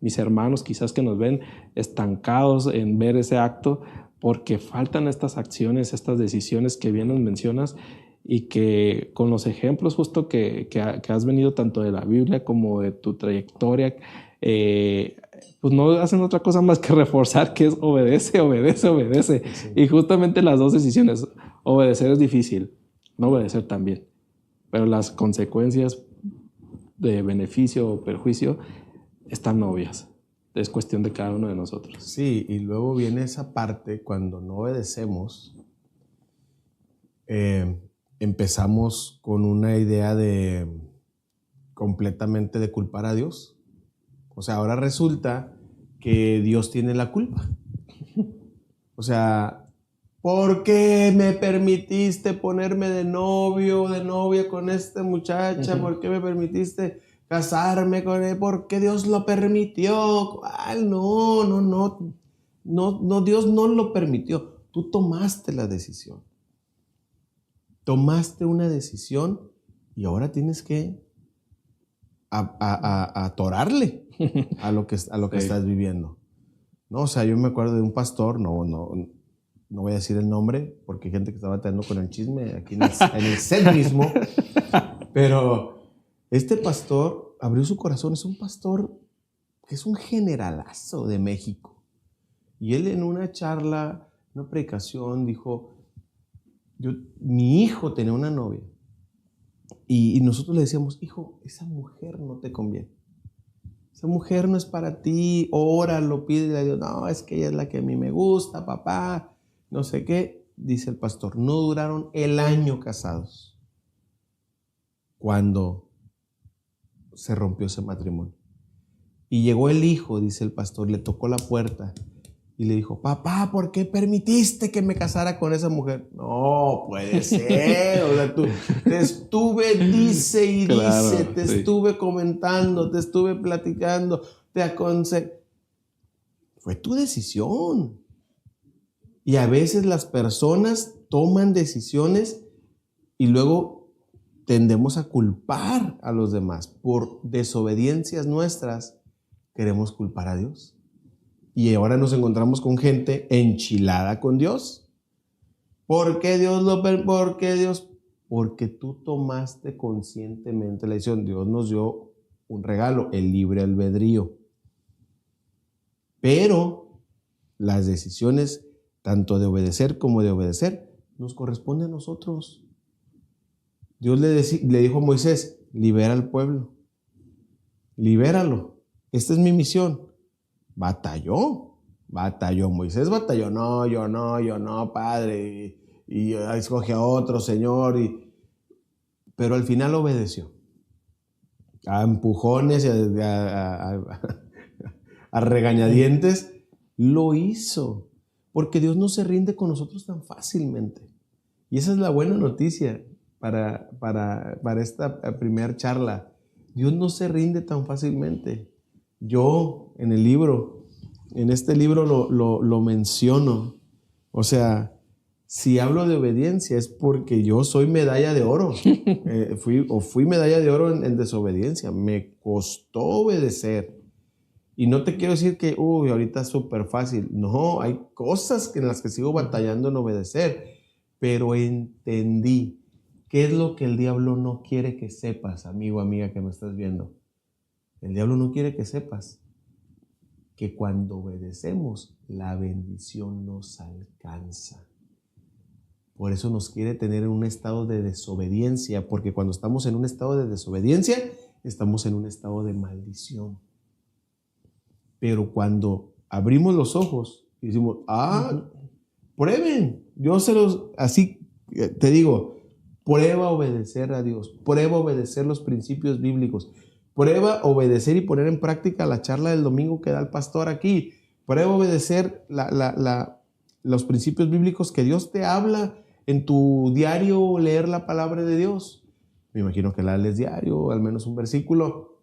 mis hermanos quizás que nos ven estancados en ver ese acto porque faltan estas acciones, estas decisiones que bien nos mencionas y que con los ejemplos justo que has venido tanto de la Biblia como de tu trayectoria, pues no hacen otra cosa más que reforzar que es obedece, obedece, obedece. Sí. Y justamente las dos decisiones, obedecer es difícil, no obedecer también, pero las consecuencias de beneficio o perjuicio están obvias. Es cuestión de cada uno de nosotros. Sí, y luego viene esa parte cuando no obedecemos, empezamos con una idea de completamente de culpar a Dios. O sea, ahora resulta que Dios tiene la culpa. O sea, ¿por qué me permitiste ponerme de novio o de novia con esta muchacha? Uh-huh. ¿Por qué me permitiste casarme con él? ¿Por qué Dios lo permitió? Ay, no, Dios no lo permitió. Tú tomaste la decisión. Tomaste una decisión y ahora tienes que atorarle a lo que estás viviendo. No, o sea, yo me acuerdo de un pastor, no voy a decir el nombre, porque hay gente que está batallando con el chisme aquí en el set mismo, pero este pastor abrió su corazón. Es un pastor que es un generalazo de México. Y él en una charla, una predicación, dijo, mi hijo tenía una novia. Y nosotros le decíamos, hijo, esa mujer no te conviene. Esa mujer no es para ti, óralo, pídele a Dios. No, es que ella es la que a mí me gusta, papá, no sé qué. Dice el pastor, no duraron el año casados cuando se rompió ese matrimonio. Y llegó el hijo, dice el pastor, le tocó la puerta y le dijo, papá, ¿por qué permitiste que me casara con esa mujer? No, puede ser. O sea, te estuve, dice y claro, dice, te estuve comentando, te estuve platicando, te aconsejé. Fue tu decisión. Y a veces las personas toman decisiones y luego tendemos a culpar a los demás. Por desobediencias nuestras, queremos culpar a Dios. Y ahora nos encontramos con gente enchilada con Dios. ¿Por qué Dios ¿Por qué Dios? Porque tú tomaste conscientemente la decisión. Dios nos dio un regalo, el libre albedrío. Pero las decisiones, tanto de obedecer como de obedecer, nos corresponden a nosotros. Dios le dijo a Moisés, libera al pueblo. Libéralo. Esta es mi misión. Batalló. Moisés batalló. No, yo no, padre. Y escoge a otro, Señor. Pero al final obedeció. A empujones y a regañadientes lo hizo. Porque Dios no se rinde con nosotros tan fácilmente. Y esa es la buena noticia para esta primera charla. Dios no se rinde tan fácilmente. Yo en este libro lo menciono. O sea, si hablo de obediencia es porque yo soy medalla de oro. Fui medalla de oro en desobediencia. Me costó obedecer. Y no te quiero decir que, ahorita es súper fácil. No, hay cosas en las que sigo batallando en obedecer. Pero entendí qué es lo que el diablo no quiere que sepas, amigo, amiga que me estás viendo. El diablo no quiere que sepas que cuando obedecemos, la bendición nos alcanza. Por eso nos quiere tener en un estado de desobediencia, porque cuando estamos en un estado de desobediencia, estamos en un estado de maldición. Pero cuando abrimos los ojos y decimos, prueben, así te digo, prueba obedecer a Dios, prueba obedecer los principios bíblicos, prueba obedecer y poner en práctica la charla del domingo que da el pastor aquí, prueba obedecer los principios bíblicos que Dios te habla en tu diario, leer la palabra de Dios. Me imagino que la lees diario, al menos un versículo.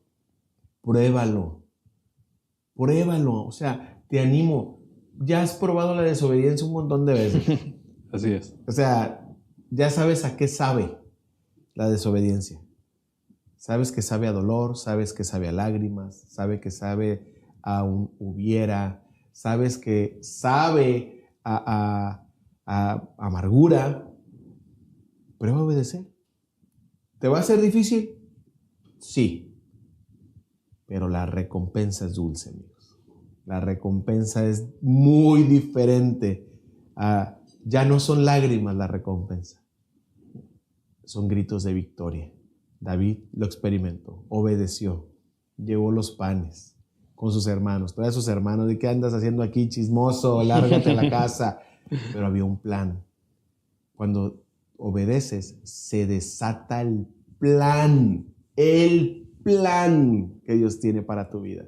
Pruébalo, o sea, te animo. Ya has probado la desobediencia un montón de veces. Así es. O sea, ya sabes a qué sabe la desobediencia. Sabes que sabe a dolor, sabes que sabe a lágrimas, sabes que sabe a un hubiera, sabes que sabe a amargura. Prueba a obedecer. ¿Te va a ser difícil? Sí. Pero la recompensa es dulce, amigos. La recompensa es muy diferente. Ya no son lágrimas la recompensa. Son gritos de victoria. David lo experimentó, obedeció, llevó los panes con sus hermanos. Todos sus hermanos, ¿de qué andas haciendo aquí, chismoso? Lárgate a la casa. Pero había un plan. Cuando obedeces, se desata el plan que Dios tiene para tu vida.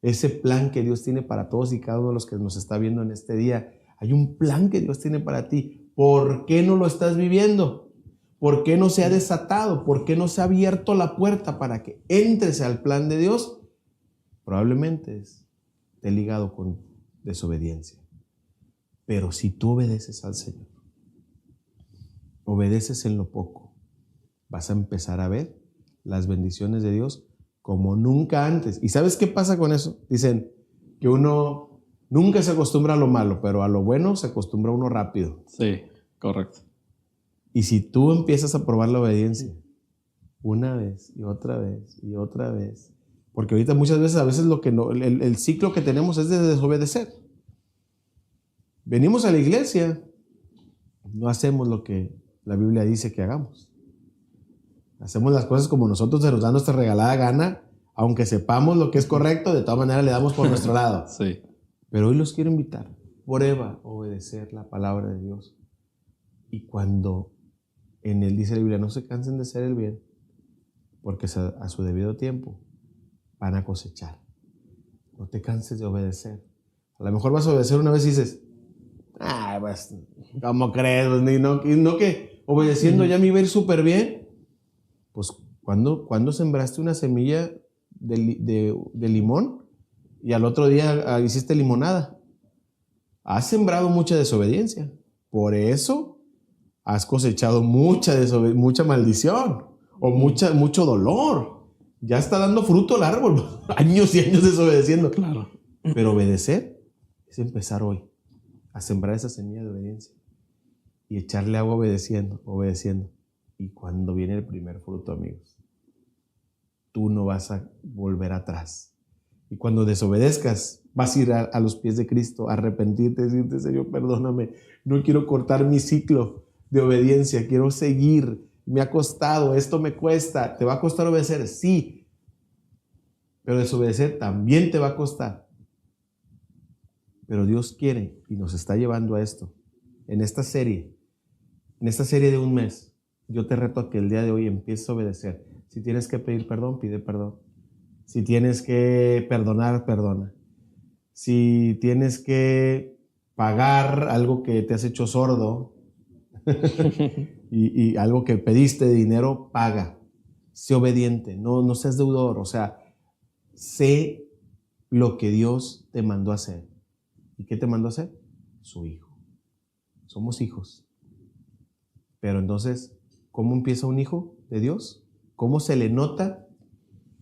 Ese plan que Dios tiene para todos y cada uno de los que nos está viendo en este día. Hay un plan que Dios tiene para ti. ¿Por qué no lo estás viviendo? ¿Por qué no se ha desatado? ¿Por qué no se ha abierto la puerta para que entres al plan de Dios? Probablemente esté ligado con desobediencia. Pero si tú obedeces al Señor, obedeces en lo poco, vas a empezar a ver las bendiciones de Dios como nunca antes. ¿Y sabes qué pasa con eso? Dicen que uno nunca se acostumbra a lo malo, pero a lo bueno se acostumbra uno rápido. Sí, correcto. Y si tú empiezas a probar la obediencia una vez y otra vez y otra vez, porque ahorita muchas veces, a veces el ciclo que tenemos es de desobedecer. Venimos a la iglesia, no hacemos lo que la Biblia dice que hagamos. Hacemos las cosas como nosotros se nos da nuestra regalada gana, aunque sepamos lo que es correcto, de todas maneras le damos por nuestro lado. Sí. Pero hoy los quiero invitar, prueba obedecer la palabra de Dios. Y cuando en él dice la Biblia, no se cansen de hacer el bien, porque a su debido tiempo van a cosechar. No te canses de obedecer. A lo mejor vas a obedecer una vez y dices, pues, ¿cómo crees? Y no que obedeciendo ya me iba a ir súper bien. Pues, ¿cuándo sembraste una semilla de limón y al otro día hiciste limonada? Has sembrado mucha desobediencia. Por eso has cosechado mucha maldición o mucho dolor. Ya está dando fruto el árbol. Años y años desobedeciendo. Claro. Pero obedecer es empezar hoy a sembrar esa semilla de obediencia y echarle agua obedeciendo. Y cuando viene el primer fruto, amigos, tú no vas a volver atrás. Y cuando desobedezcas, vas a ir a los pies de Cristo, a arrepentirte, decirte, Señor, perdóname, no quiero cortar mi ciclo de obediencia, quiero seguir, me ha costado, esto me cuesta. ¿Te va a costar obedecer? Sí, pero desobedecer también te va a costar. Pero Dios quiere y nos está llevando a esto. En esta serie de un mes, yo te reto a que el día de hoy empieces a obedecer. Si tienes que pedir perdón, pide perdón. Si tienes que perdonar, perdona. Si tienes que pagar algo que te has hecho sordo y algo que pediste de dinero, paga. Sé obediente, no seas deudor. O sea, sé lo que Dios te mandó a hacer. ¿Y qué te mandó a hacer? Su hijo. Somos hijos. Pero entonces, ¿cómo empieza un hijo de Dios? ¿Cómo se le nota?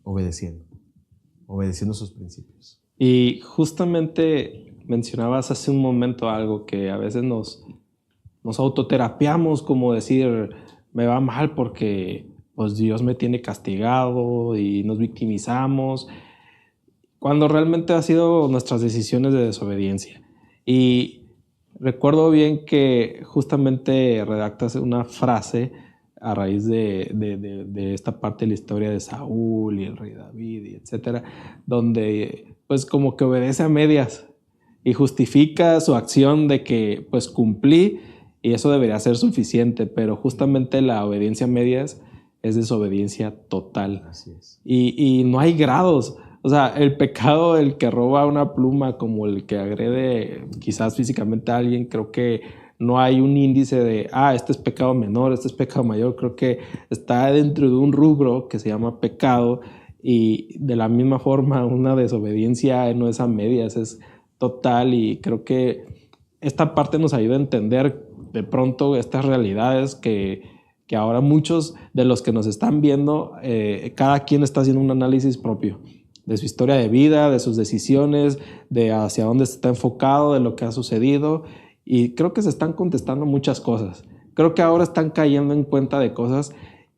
Obedeciendo sus principios. Y justamente mencionabas hace un momento algo que a veces nos autoterapiamos, como decir, me va mal porque pues Dios me tiene castigado, y nos victimizamos, cuando realmente ha sido nuestras decisiones de desobediencia. Y recuerdo bien que justamente redactas una frase a raíz de esta parte de la historia de Saúl y el rey David, y etcétera, donde pues como que obedece a medias y justifica su acción de que pues cumplí y eso debería ser suficiente, pero justamente la obediencia a medias es desobediencia total. Así es. Y no hay grados. O sea, el pecado del que roba una pluma como el que agrede quizás físicamente a alguien, creo que no hay un índice de, este es pecado menor, este es pecado mayor. Creo que está dentro de un rubro que se llama pecado, y de la misma forma una desobediencia no es a medias, es total. Y creo que esta parte nos ayuda a entender de pronto estas realidades que ahora muchos de los que nos están viendo, cada quien está haciendo un análisis propio de su historia de vida, de sus decisiones, de hacia dónde se está enfocado, de lo que ha sucedido, y creo que se están contestando muchas cosas. Creo que ahora están cayendo en cuenta de cosas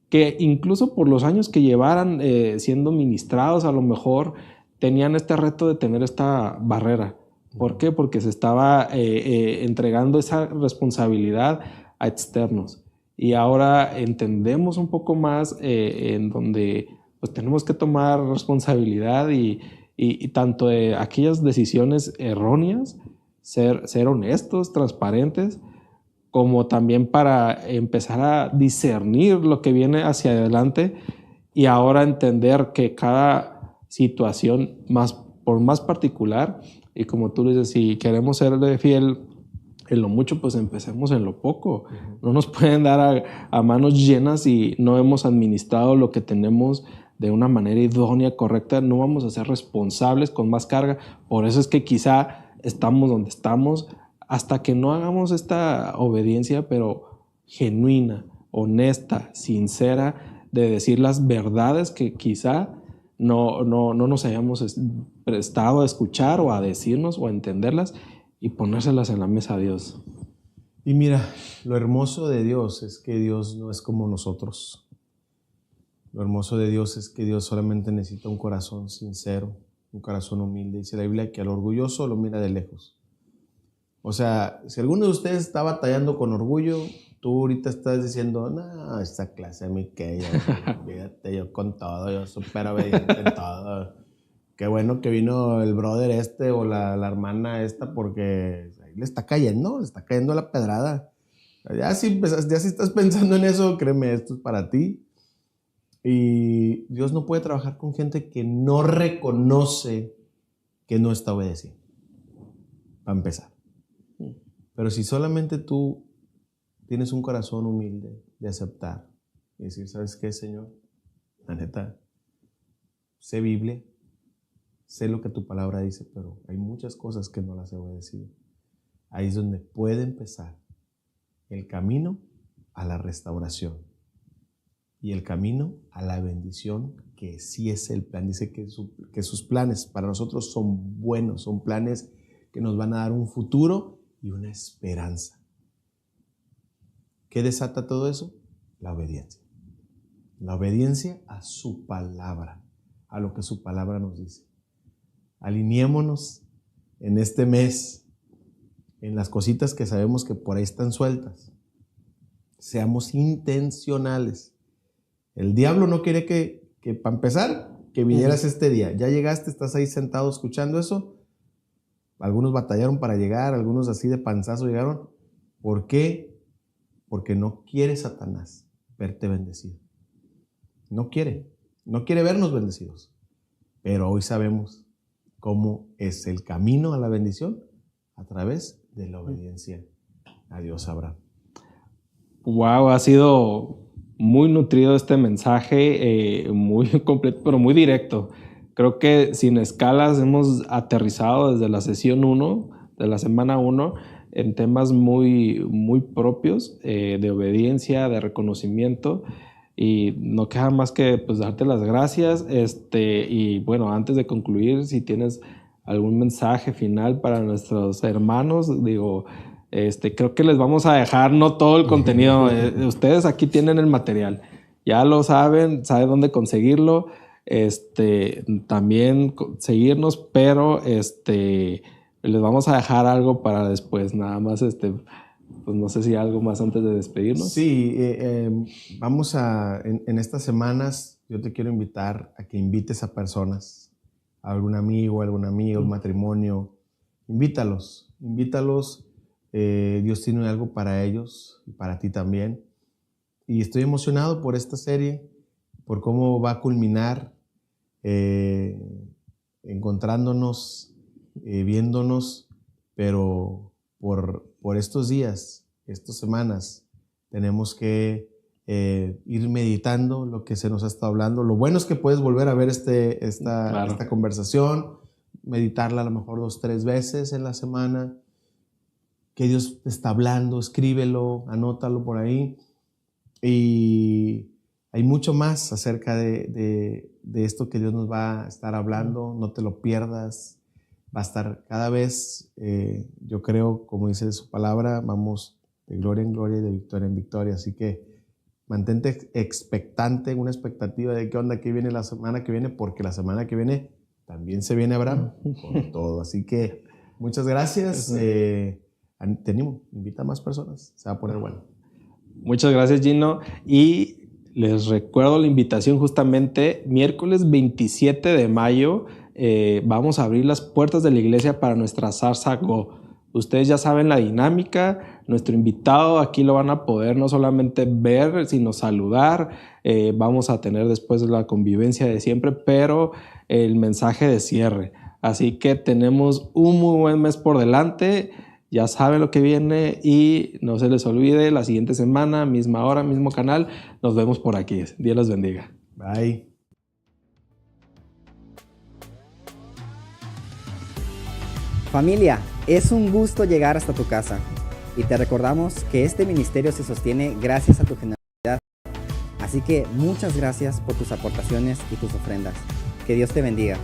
que incluso por los años que llevaran siendo ministrados, a lo mejor tenían este reto de tener esta barrera. ¿Por qué? Porque se estaba entregando esa responsabilidad a externos. Y ahora entendemos un poco más en donde pues tenemos que tomar responsabilidad y tanto de aquellas decisiones erróneas, ser honestos, transparentes, como también para empezar a discernir lo que viene hacia adelante, y ahora entender que cada situación, por más particular, y como tú dices, si queremos serle fiel en lo mucho, pues empecemos en lo poco. No nos pueden dar a manos llenas y no hemos administrado lo que tenemos de una manera idónea, correcta. No vamos a ser responsables con más carga. Por eso es que quizá estamos donde estamos hasta que no hagamos esta obediencia, pero genuina, honesta, sincera, de decir las verdades que quizá no nos hayamos prestado a escuchar o a decirnos o a entenderlas y ponérselas en la mesa a Dios. Y mira, lo hermoso de Dios es que Dios no es como nosotros. Lo hermoso de Dios es que Dios solamente necesita un corazón sincero, un corazón humilde. Dice la Biblia que al orgulloso lo mira de lejos. O sea, si alguno de ustedes está batallando con orgullo, tú ahorita estás diciendo, no, esta clase a mí que fíjate, yo con todo, yo súper obediente en todo. Qué bueno que vino el brother o la hermana esta, porque ahí le está cayendo la pedrada. Ya si estás pensando en eso, créeme, esto es para ti. Y Dios no puede trabajar con gente que no reconoce que no está obedeciendo, para empezar. Pero si solamente tú tienes un corazón humilde de aceptar y decir, ¿sabes qué, Señor? La neta, sé Biblia, sé lo que tu palabra dice, pero hay muchas cosas que no las he obedecido. Ahí es donde puede empezar el camino a la restauración y el camino a la bendición, que sí es el plan. Dice que sus planes para nosotros son buenos, son planes que nos van a dar un futuro y una esperanza. ¿Qué desata todo eso? La obediencia. La obediencia a su palabra, a lo que su palabra nos dice. Alineémonos en este mes en las cositas que sabemos que por ahí están sueltas. Seamos intencionales. El diablo no quiere que para empezar, que vinieras este día. Ya llegaste, estás ahí sentado escuchando eso. Algunos batallaron para llegar, algunos así de panzazo llegaron. ¿Por qué? Porque no quiere Satanás verte bendecido. No quiere vernos bendecidos. Pero hoy sabemos cómo es el camino a la bendición a través de la obediencia a Dios, Abraham. Wow, ha sido muy nutrido este mensaje, muy completo, pero muy directo. Creo que sin escalas hemos aterrizado desde la sesión 1, de la semana 1, en temas muy, muy propios de obediencia, de reconocimiento. Y no queda más que pues, darte las gracias. Y bueno, antes de concluir, si tienes algún mensaje final para nuestros hermanos, digo, creo que les vamos a dejar no todo el contenido. Ustedes aquí tienen el material. Ya lo saben dónde conseguirlo. También seguirnos, pero les vamos a dejar algo para después. Nada más, pues no sé si algo más antes de despedirnos. Sí, vamos en estas semanas, yo te quiero invitar a que invites a personas, a algún amigo, un matrimonio. Invítalos. Dios tiene algo para ellos y para ti también. Y estoy emocionado por esta serie, por cómo va a culminar, encontrándonos, viéndonos, pero por estos días, estas semanas, tenemos que ir meditando lo que se nos ha estado hablando. Lo bueno es que puedes volver a ver esta conversación, meditarla a lo mejor 2 o 3 veces en la semana. Que Dios te está hablando, escríbelo, anótalo por ahí. Y hay mucho más acerca de esto que Dios nos va a estar hablando. No te lo pierdas. Va a estar cada vez, yo creo, como dice su palabra, vamos de gloria en gloria y de victoria en victoria. Así que mantente expectante, una expectativa de qué onda, qué viene la semana que viene, porque la semana que viene también se viene Abraham con todo. Así que muchas gracias. Te animo, invita a más personas, se va a poner bueno. Muchas gracias, Gino. Y les recuerdo la invitación justamente miércoles 27 de mayo. Vamos a abrir las puertas de la iglesia para nuestra Zarza Go. Ustedes ya saben la dinámica. Nuestro invitado aquí lo van a poder no solamente ver, sino saludar. Vamos a tener después la convivencia de siempre, pero el mensaje de cierre. Así que tenemos un muy buen mes por delante. Ya saben lo que viene y no se les olvide, la siguiente semana, misma hora, mismo canal, nos vemos por aquí. Dios los bendiga. Bye. Familia, es un gusto llegar hasta tu casa y te recordamos que este ministerio se sostiene gracias a tu generosidad. Así que muchas gracias por tus aportaciones y tus ofrendas. Que Dios te bendiga.